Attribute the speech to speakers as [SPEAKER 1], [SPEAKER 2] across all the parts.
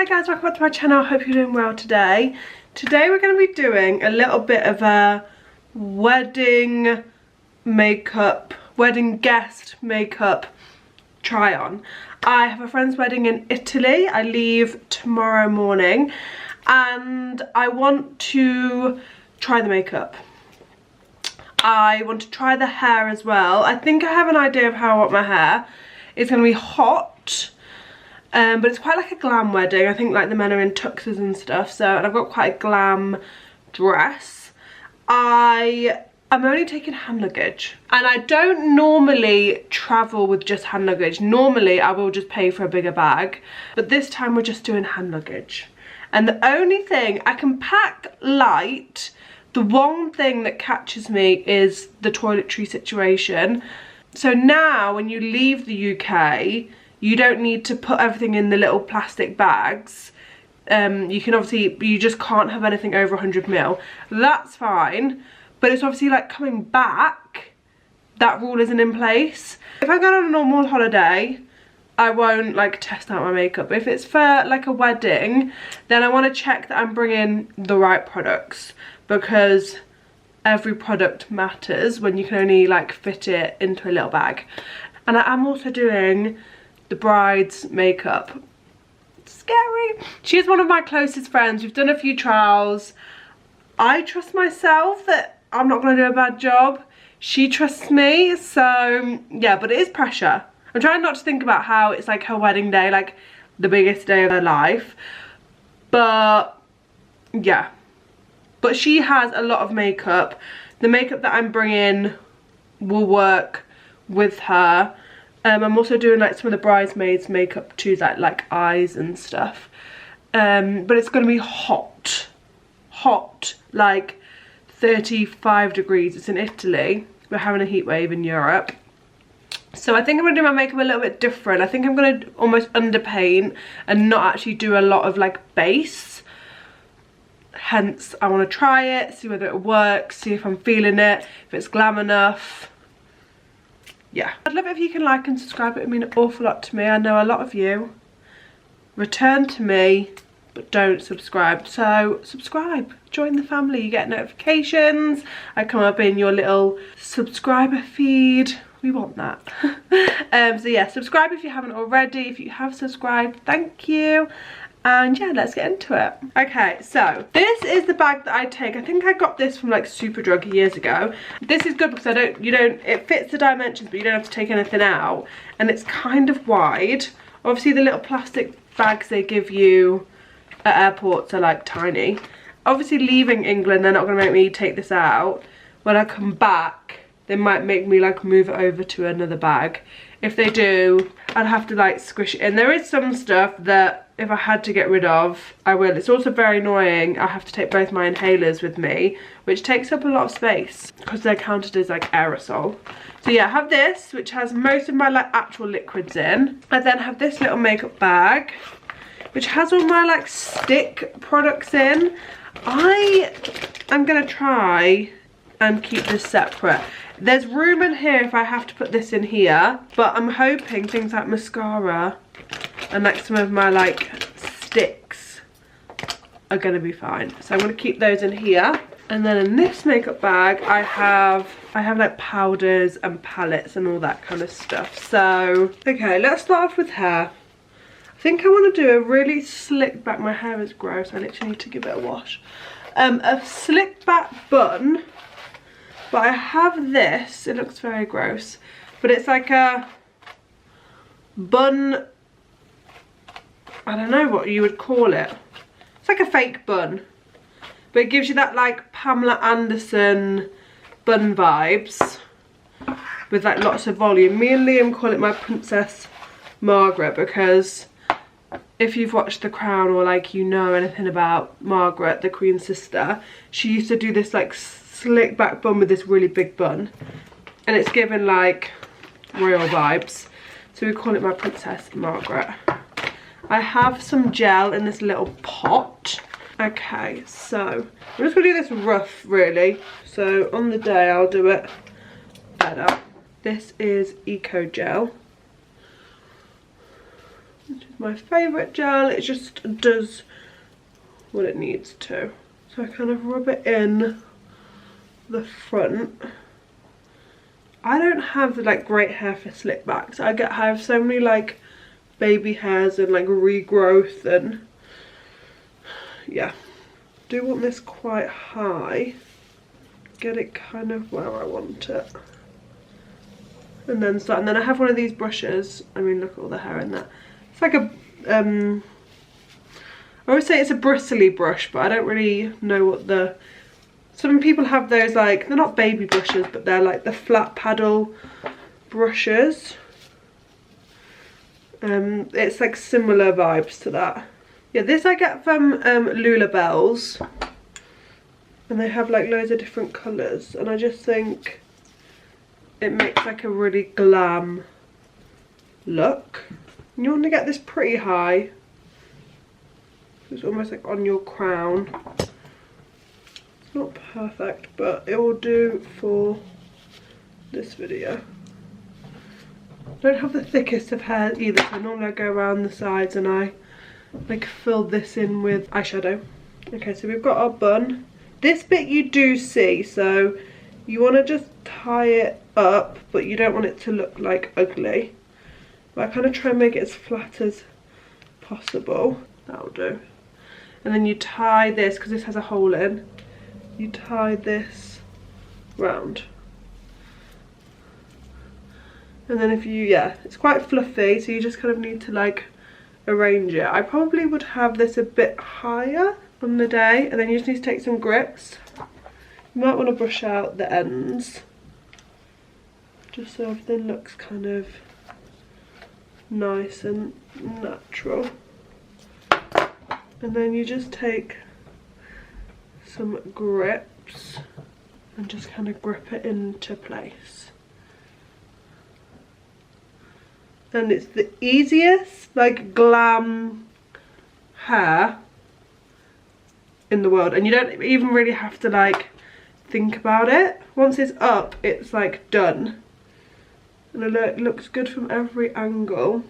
[SPEAKER 1] Hi guys, welcome back to my channel. I hope you're doing well today. Today we're going to be doing a little bit of a wedding makeup, wedding guest makeup try on. I have a friend's wedding in Italy. I leave tomorrow morning and I want to try the makeup. I want to try the hair as well. I think I have an idea of how I want my hair. It's going to be hot. But it's quite like a glam wedding. I think like the men are in tuxes and stuff. So, and I've got quite a glam dress. I'm only taking hand luggage. And I don't normally travel with just hand luggage. Normally I will just pay for a bigger bag. But this time we're just doing hand luggage. And the only thing, I can pack light. The one thing that catches me is the toiletry situation. So now when you leave the UK, you don't need to put everything in the little plastic bags. You can obviously, you just can't have anything over 100 ml. That's fine, but it's obviously like coming back, that rule isn't in place. If I go on a normal holiday, I won't like test out my makeup. If it's for like a wedding, then I want to check that I'm bringing the right products, because every product matters when you can only like fit it into a little bag. And I am also doing the bride's makeup. Scary. She's one of my closest friends. We've done a few trials. I trust myself that I'm not going to do a bad job. She trusts me, so yeah, but it is pressure. I'm trying not to think about how it's like her wedding day, like the biggest day of her life, but yeah. But she has a lot of makeup. The makeup that I'm bringing will work with her. I'm also doing like some of the bridesmaids makeup too, like eyes and stuff. But it's going to be hot. Hot, like 35 degrees. It's in Italy. We're having a heat wave in Europe. So I think I'm going to do my makeup a little bit different. I think I'm going to almost underpaint and not actually do a lot of like base. Hence, I want to try it, see whether it works, see if I'm feeling it, if it's glam enough. Yeah. I'd love it if you can like and subscribe. It would mean an awful lot to me. I know a lot of you return to me but don't subscribe. So subscribe. Join the family. You get notifications. I come up in your little subscriber feed. We want that. So yeah, subscribe if you haven't already. If you have subscribed, thank you. And yeah, let's get into it. Okay, so this is the bag that I take. I think I got this from like Superdrug years ago. This is good because it fits the dimensions, but you don't have to take anything out. And it's kind of wide. Obviously the little plastic bags they give you at airports are like tiny. Obviously leaving England, they're not gonna make me take this out. When I come back, they might make me like move it over to another bag. If they do, I'd have to like squish it in. There is some stuff that if I had to get rid of, I will. It's also very annoying. I have to take both my inhalers with me, which takes up a lot of space because they're counted as like aerosol. So yeah, I have this, which has most of my like actual liquids in. I then have this little makeup bag, which has all my like stick products in. I am gonna try and keep this separate. There's room in here if I have to put this in here, but I'm hoping things like mascara and like some of my like sticks are gonna be fine. So I'm gonna keep those in here. And then in this makeup bag I have like powders and palettes and all that kind of stuff. So okay, let's start off with hair. I think I want to do a really slick back. My hair is gross, I literally need to give it a wash. A slick back bun. But I have this, it looks very gross, but it's like a bun, I don't know what you would call it. It's like a fake bun, but it gives you that like Pamela Anderson bun vibes with like lots of volume. Me and Liam call it my Princess Margaret, because if you've watched The Crown or like you know anything about Margaret, the Queen's sister, she used to do this like slick back bun with this really big bun, and it's given like royal vibes, so we call it my Princess Margaret. I have some gel in this little pot. Okay, so I'm just gonna do this rough really, so on the day I'll do it better. This is Eco Gel. This is my favourite gel. It just does what it needs to. So I kind of rub it in the front. I don't have like great hair for slick backs. I have so many like baby hairs and like regrowth, and yeah. Do want this quite high. Get it kind of where I want it. And then start, and then I have one of these brushes. I mean, look at all the hair in that. It's like a I always say it's a bristly brush, but I don't really know what the... Some people have those, like, they're not baby brushes, but they're like the flat paddle brushes. It's like similar vibes to that. Yeah, this I get from Lulabelle's, and they have like loads of different colours, and I just think it makes like a really glam look. And you want to get this pretty high. It's almost like on your crown. It's not perfect, but it will do for this video. I don't have the thickest of hair either, so normally I go around the sides and I like fill this in with eyeshadow. Okay, so we've got our bun. This bit you do see, so you want to just tie it up, but you don't want it to look like ugly. But I kind of try and make it as flat as possible. That'll do. And then you tie this, because this has a hole in, you tie this round. And then if you, yeah, it's quite fluffy, so you just kind of need to like arrange it. I probably would have this a bit higher on the day, and then you just need to take some grips. You might want to brush out the ends, just so everything looks kind of nice and natural. And then you just take some grips and just kind of grip it into place. And it's the easiest like glam hair in the world, and you don't even really have to like think about it. Once it's up, it's like done, and it looks good from every angle.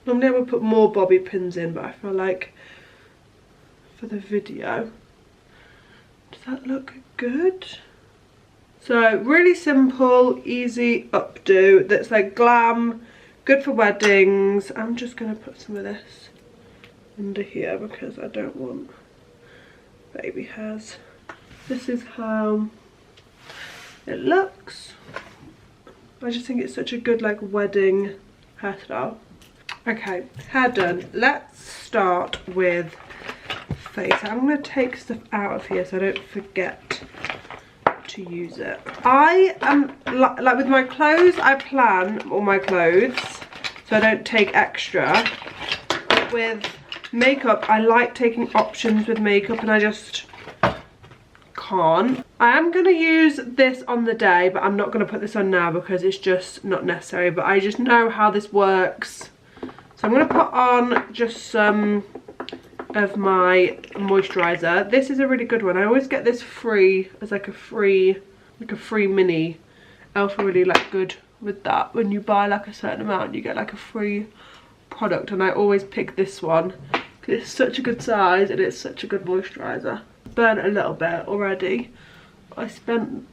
[SPEAKER 1] Normally I would put more bobby pins in, but I feel like for the video, does that look good? So really simple, easy updo that's like glam, good for weddings. I'm just going to put some of this under here because I don't want baby hairs. This is how it looks. I just think it's such a good like wedding hairstyle. Okay, hair done. Let's start with face. I'm going to take stuff out of here so I don't forget to use it. I am like with my clothes, I plan all my clothes so I don't take extra. But with makeup, I like taking options with makeup, and I just can't. I am going to use this on the day, but I'm not going to put this on now because it's just not necessary, but I just know how this works. So I'm going to put on just some of my moisturizer. This is a really good one. I always get this free as like a free mini. Elf are really like good with that. When you buy like a certain amount, you get like a free product, and I always pick this one because it's such a good size and it's such a good moisturizer. Burnt a little bit already. I spent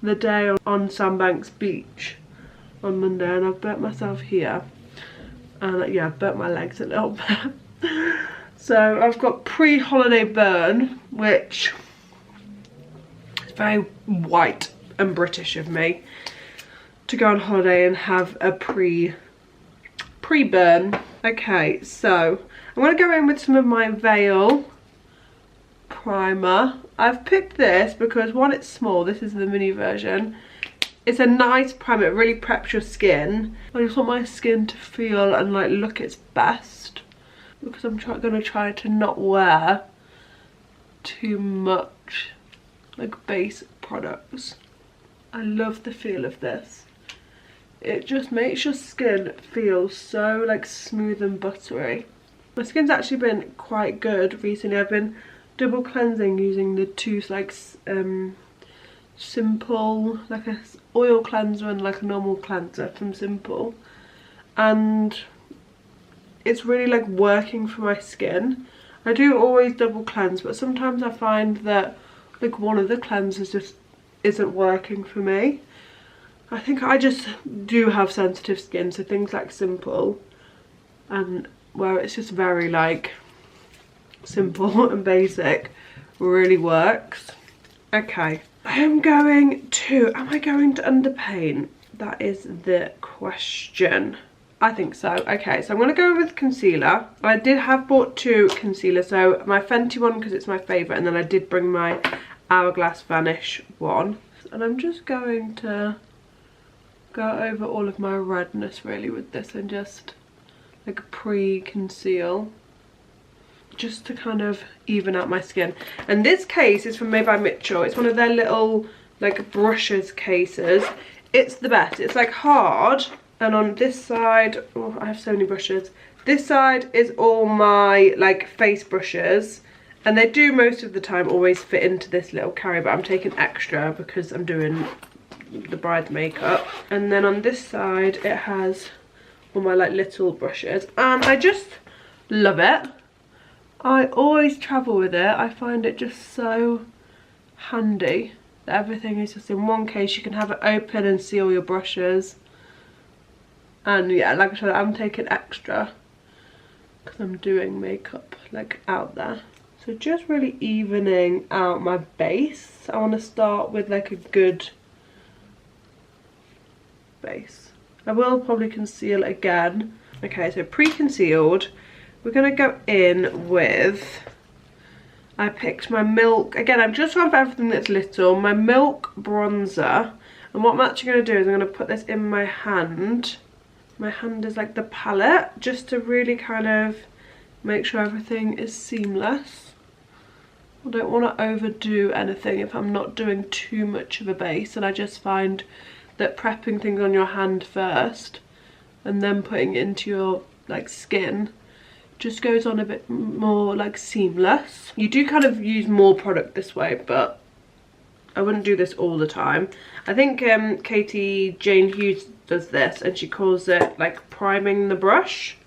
[SPEAKER 1] the day on Sandbanks Beach on Monday, and I've burnt myself here, and yeah, I've burnt my legs a little bit. So I've got pre-holiday burn, which is very white and British of me to go on holiday and have a pre-burn. Okay, so I'm going to go in with some of my Veil primer. I've picked this because one, it's small. This is the mini version. It's a nice primer. It really preps your skin. I just want my skin to feel and like look its best, because I'm going to try to not wear too much like base products. I love the feel of this. It just makes your skin feel so like smooth and buttery. My skin's actually been quite good recently. I've been double cleansing using the two like Simple, like a oil cleanser and like a normal cleanser from Simple, and it's really like working for my skin. I do always double cleanse, but sometimes I find that like one of the cleansers just isn't working for me. I think I just do have sensitive skin, so things like Simple and where it's just very like simple and basic really works. Okay, am I going to underpaint? That is the question. I think so. Okay, so I'm going to go with concealer. I did have bought 2 concealers, so my Fenty one because it's my favourite, and then I did bring my Hourglass Vanish one. And I'm just going to go over all of my redness really with this and just like pre-conceal, just to kind of even out my skin. And this case is from Made by Mitchell. It's one of their little like brushes cases. It's the best. It's like hard, and on this side, oh, I have so many brushes. This side is all my like face brushes, and they do most of the time always fit into this little carry, but I'm taking extra because I'm doing the bride's makeup. And then on this side it has all my like little brushes, and I just love it. I always travel with it. I find it just so handy that everything is just in one case. You can have it open and see all your brushes. And yeah, like I said, I'm taking extra because I'm doing makeup like out there. So just really evening out my base. I want to start with like a good base. I will probably conceal again. Okay, so pre-concealed. We're going to go in with, I picked my Milk, again I've just gone for everything that's little, my Milk bronzer. And what I'm actually going to do is I'm going to put this in my hand. My hand is like the palette, just to really kind of make sure everything is seamless. I don't want to overdo anything if I'm not doing too much of a base, and I just find that prepping things on your hand first and then putting it into your like skin just goes on a bit more like seamless. You do kind of use more product this way, but I wouldn't do this all the time. I think Katie Jane Hughes does this, and she calls it like priming the brush.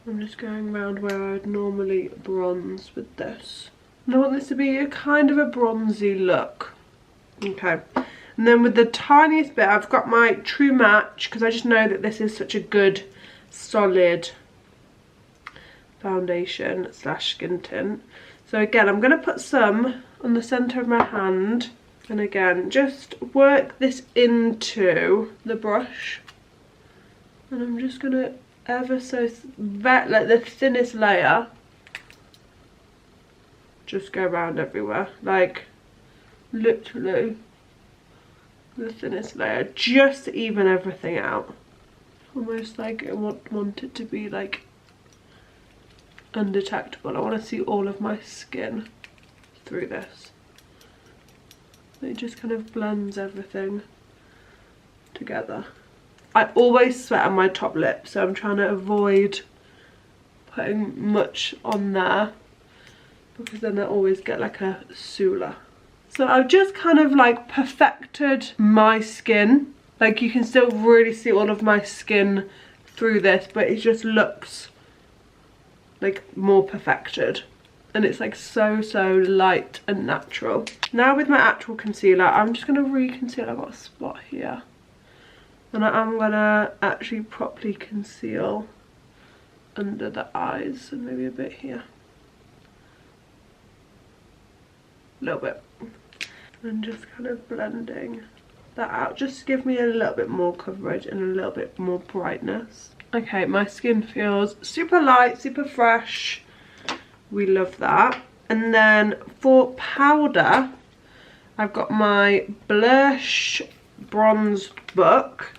[SPEAKER 1] I'm just going around where I'd normally bronze with this. And I want this to be a kind of a bronzy look. Okay. And then with the tiniest bit, I've got my True Match, because I just know that this is such a good solid foundation slash skin tint. So again, I'm going to put some on the centre of my hand, and again just work this into the brush, and I'm just going to ever so like the thinnest layer just go around everywhere, like literally the thinnest layer, just to even everything out. Almost like I want it to be like undetectable. I want to see all of my skin through this. It just kind of blends everything together. I always sweat on my top lip, so I'm trying to avoid putting much on there, because then I always get like a Sula. So I've just kind of like perfected my skin. Like you can still really see all of my skin through this, but it just looks like more perfected. And it's like so light and natural. Now with my actual concealer, I'm just going to re-conceal. I've got a spot here. And I am going to actually properly conceal under the eyes, and maybe a bit here. A little bit. And just kind of blending that out, just to give me a little bit more coverage and a little bit more brightness. Okay, my skin feels super light, super fresh. We love that. And then for powder, I've got my BLURSH Bronze Book,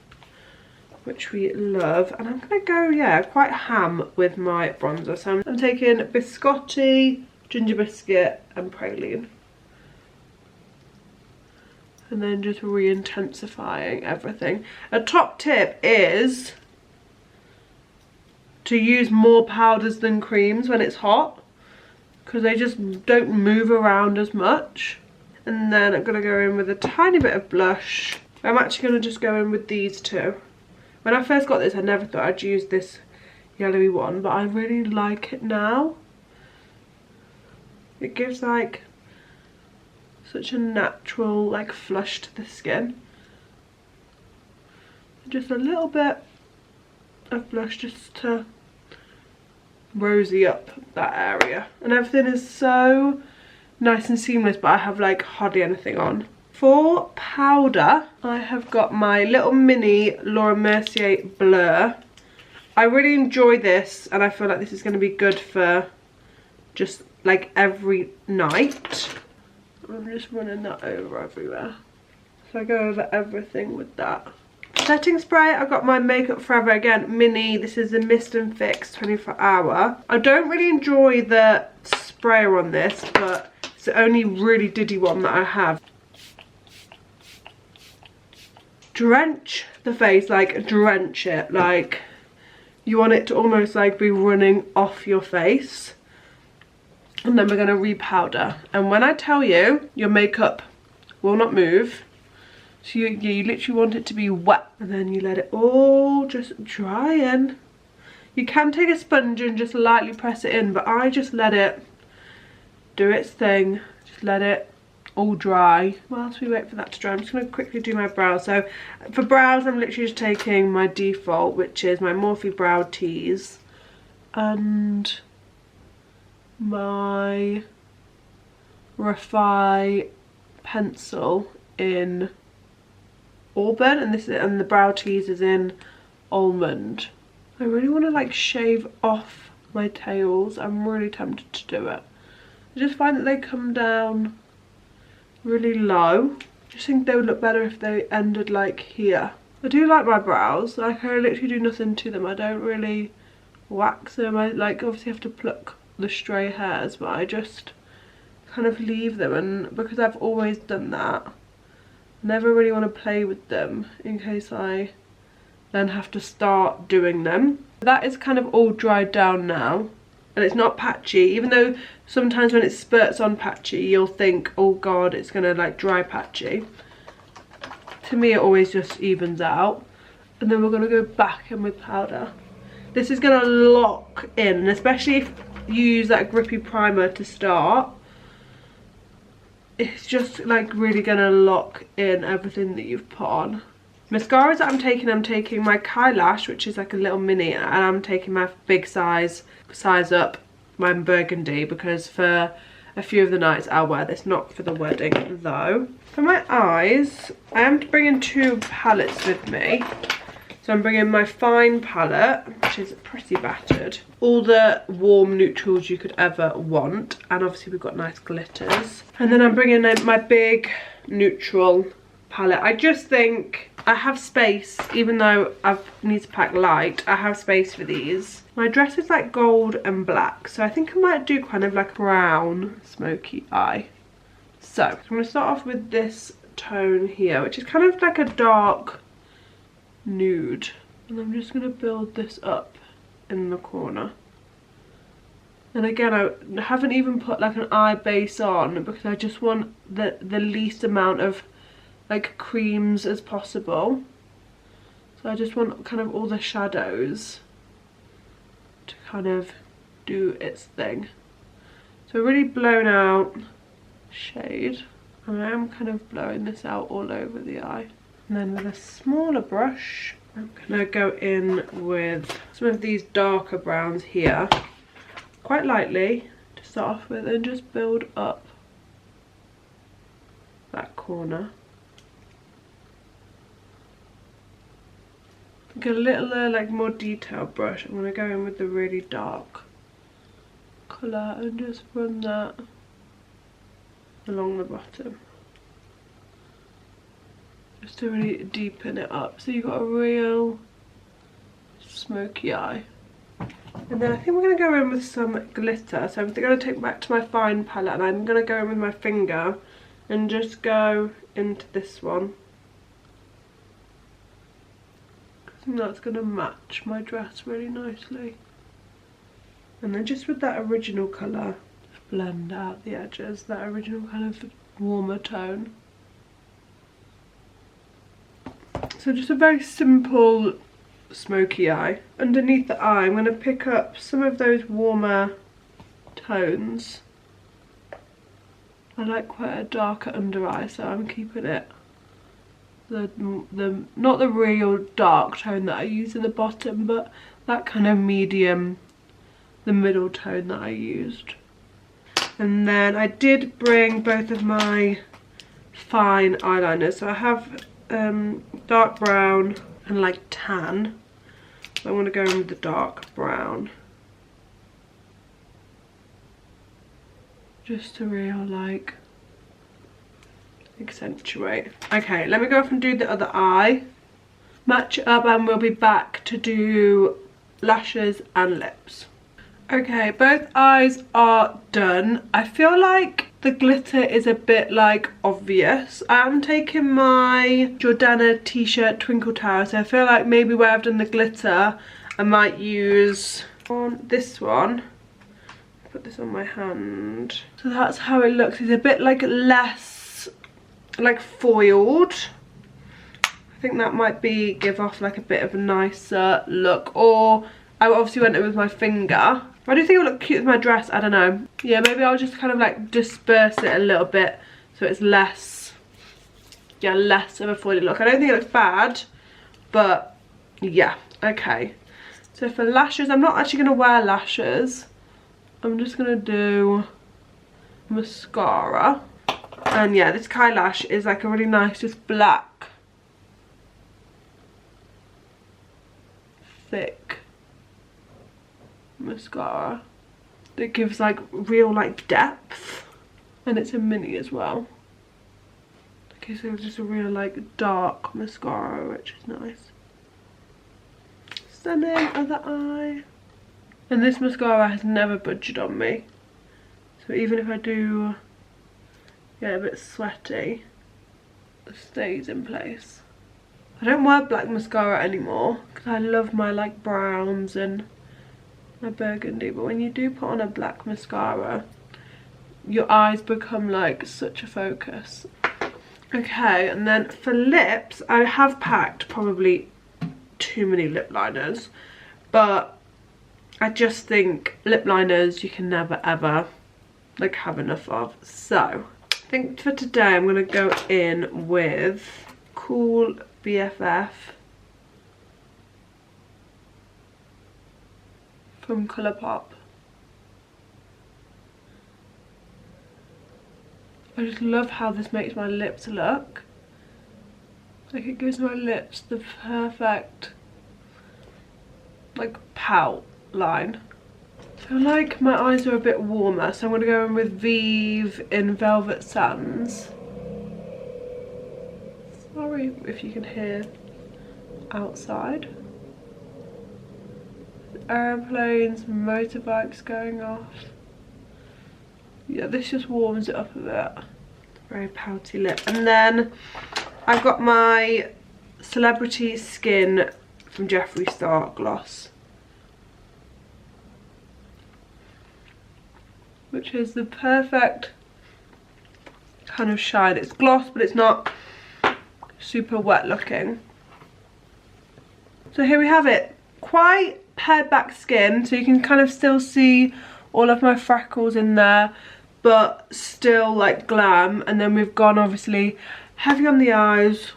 [SPEAKER 1] which we love. And I'm going to go, yeah, quite ham with my bronzer. So I'm taking Biscotti, Ginger Biscuit and Praline. And then just re-intensifying everything. A top tip is to use more powders than creams when it's hot, because they just don't move around as much. And then I'm going to go in with a tiny bit of blush. I'm actually going to just go in with these two. When I first got this, I never thought I'd use this yellowy one, but I really like it now. It gives like such a natural like flush to the skin. Just a little bit of blush just to rosy up that area, and everything is so nice and seamless, but I have like hardly anything on. For powder, I have got my little mini Laura Mercier Blur. I really enjoy this, and I feel like this is going to be good for just like every night. I'm just running that over everywhere, so I go over everything with that. Setting spray, I've got my Makeup Forever, again, mini. This is the Mist and Fix 24 hour. I don't really enjoy the sprayer on this, but it's the only really diddy one that I have. Drench the face, like drench it, like you want it to almost like be running off your face. And then we're going to repowder. And when I tell you, your makeup will not move. So you literally want it to be wet, and then you let it all just dry in. You can take a sponge and just lightly press it in, but I just let it do its thing. Just let it all dry. Whilst we wait for that to dry, I'm just going to quickly do my brows. So for brows, I'm literally just taking my default, which is my Morphe Brow Tease, and my REFY pencil in Auburn, and the Brow Tease is in Almond. I really want to like shave off my tails. I'm really tempted to do it. I just find that they come down really low. I just think they would look better if they ended like here. I do like my brows. Like, I literally do nothing to them. I don't really wax them. I like obviously have to pluck the stray hairs, but I just kind of leave them, and because I've always done that, never really want to play with them in case I then have to start doing them. That is kind of all dried down now, and it's not patchy, even though sometimes when it spurts on patchy you'll think, oh god, it's gonna like dry patchy. To me it always just evens out. And then we're gonna go back in with powder. This is gonna lock in, and especially if you use that grippy primer to start, it's just like really gonna lock in everything that you've put on. Mascaras that I'm taking my KYLASH, which is like a little mini, and I'm taking my big size up, my burgundy, because for a few of the nights I'll wear this, not for the wedding though. For my eyes, I am bringing two palettes with me. So I'm bringing my FYNE palette, which is pretty battered. All the warm neutrals you could ever want. And obviously we've got nice glitters. And then I'm bringing in my big neutral palette. I just think I have space, even though I need to pack light, I have space for these. My dress is like gold and black, so I think I might do kind of like a brown smoky eye. So I'm going to start off with this tone here, which is kind of like a dark nude, and I'm just going to build this up in the corner. And again, I haven't even put like an eye base on because I just want the least amount of like creams as possible. So I just want kind of all the shadows to kind of do its thing. So really blown out shade, and I am kind of blowing this out all over the eye. And then with a smaller brush, I'm going to go in with some of these darker browns here, quite lightly to start off with, and just build up that corner. Get a little like more detailed brush. I'm going to go in with the really dark colour and just run that along the bottom, just to really deepen it up, so you've got a real smoky eye. And then I think we're going to go in with some glitter. So I'm going to take back to my FYNE palette, and I'm going to go in with my finger and just go into this one. I think that's going to match my dress really nicely. And then just with that original colour, just blend out the edges, that original kind of warmer tone. So just a very simple smoky eye. Underneath the eye, I'm going to pick up some of those warmer tones. I like quite a darker under eye, so I'm keeping it not the real dark tone that I use in the bottom, but that kind of medium, the middle tone that I used. And then I did bring both of my fine eyeliners, so I have dark brown and like tan. So I want to go in with the dark brown, just to real like accentuate. Okay, let me go off and do the other eye, match it up, and we'll be back to do lashes and lips. Okay, both eyes are done. I feel like the glitter is a bit like obvious. I am taking my Jordana t-shirt Twinkle Tower, so I feel like maybe where I've done the glitter I might use on this one. Put this on my hand. So that's how it looks. It's a bit like less like foiled. I think that might be give off like a bit of a nicer look, or I obviously went in with my finger. I do think it would look cute with my dress, I don't know. Yeah, maybe I'll just kind of like disperse it a little bit so it's less, yeah, less of a foily look. I don't think it looks bad, but yeah, okay. So for lashes, I'm not actually going to wear lashes. I'm just going to do mascara. And yeah, this KYLASH is like a really nice, just black, thick mascara that gives like real like depth, and it's a mini as well. Okay, so it's just a real like dark mascara, which is nice. Stunning other eye. And this mascara has never budged on me, so even if I do get a bit sweaty, it stays in place. I don't wear black mascara anymore because I love my like browns and my burgundy, but when you do put on a black mascara, your eyes become like such a focus. Okay, and then for lips, I have packed probably too many lip liners, but I just think lip liners you can never ever like have enough of. So I think for today I'm gonna go in with Cool BFF from Colourpop. I just love how this makes my lips look. Like it gives my lips the perfect like pout line. I feel like my eyes are a bit warmer, so I'm going to go in with VIEVE in Velvet Sands. Sorry if you can hear outside. Airplanes, motorbikes going off. Yeah, this just warms it up a bit. Very pouty lip. And then I've got my Celebrity Skin from Jeffree Star gloss, which is the perfect kind of shine. It's gloss, but it's not super wet looking. So here we have it. Quite pared back skin, so you can kind of still see all of my freckles in there, but still like glam. And then we've gone obviously heavy on the eyes,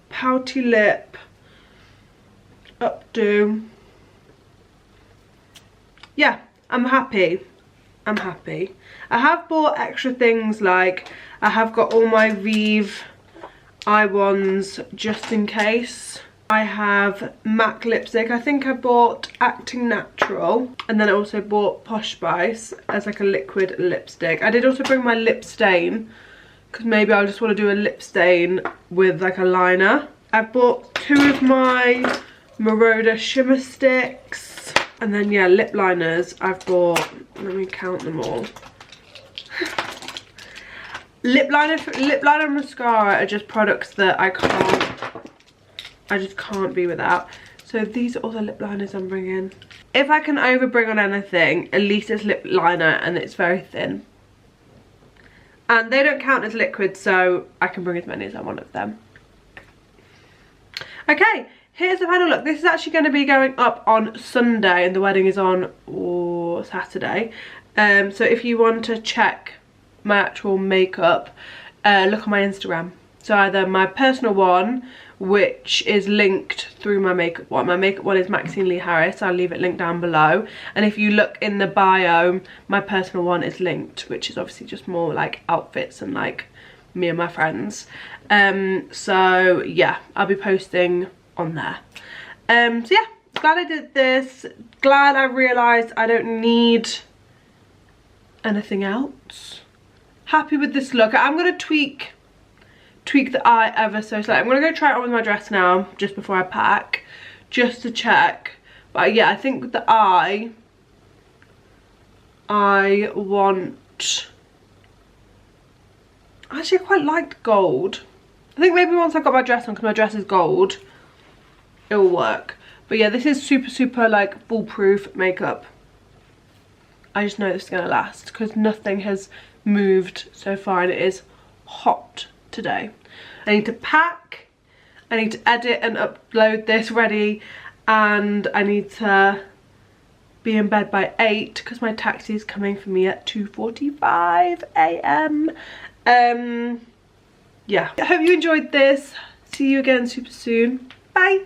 [SPEAKER 1] pouty lip, updo. Yeah, I'm happy. I'm happy. I have bought extra things, like I have got all my VIEVE eye ones just in case. I have MAC lipstick. I think I bought Acting Natural, and then I also bought Posh Spice as like a liquid lipstick. I did also bring my lip stain because maybe I just want to do a lip stain with like a liner. I bought 2 of my Meroda shimmer sticks, and then yeah, lip liners I've bought, let me count them all. Lip liner and mascara are just products that I just can't be without. So these are all the lip liners I'm bringing. If I can over bring on anything, at least it's lip liner, and it's very thin. And they don't count as liquid, so I can bring as many as I want of them. Okay, here's the final look. This is actually going to be going up on Sunday and the wedding is on Saturday. So if you want to check my actual makeup, look on my Instagram. So either my personal one, which is linked through my makeup one. My makeup one is maxineharrisyt. I'll leave it linked down below. And if you look in the bio, my personal one is linked, which is obviously just more like outfits and like me and my friends. So yeah, I'll be posting on there. So yeah, glad I did this. Glad I realised I don't need anything else. Happy with this look. I'm gonna tweak the eye ever so slightly. I'm gonna go try it on with my dress now, just before I pack, just to check. But yeah, I think with the eye, I want... Actually, I quite liked gold. I think maybe once I've got my dress on, because my dress is gold, it will work. But yeah, this is super like foolproof makeup. I just know this is gonna last, because nothing has moved so far and it is hot today. I need to pack, I need to edit and upload this ready, and I need to be in bed by 8 because my taxi is coming for me at 2:45 AM. Yeah, I hope you enjoyed this. See you again super soon. Bye.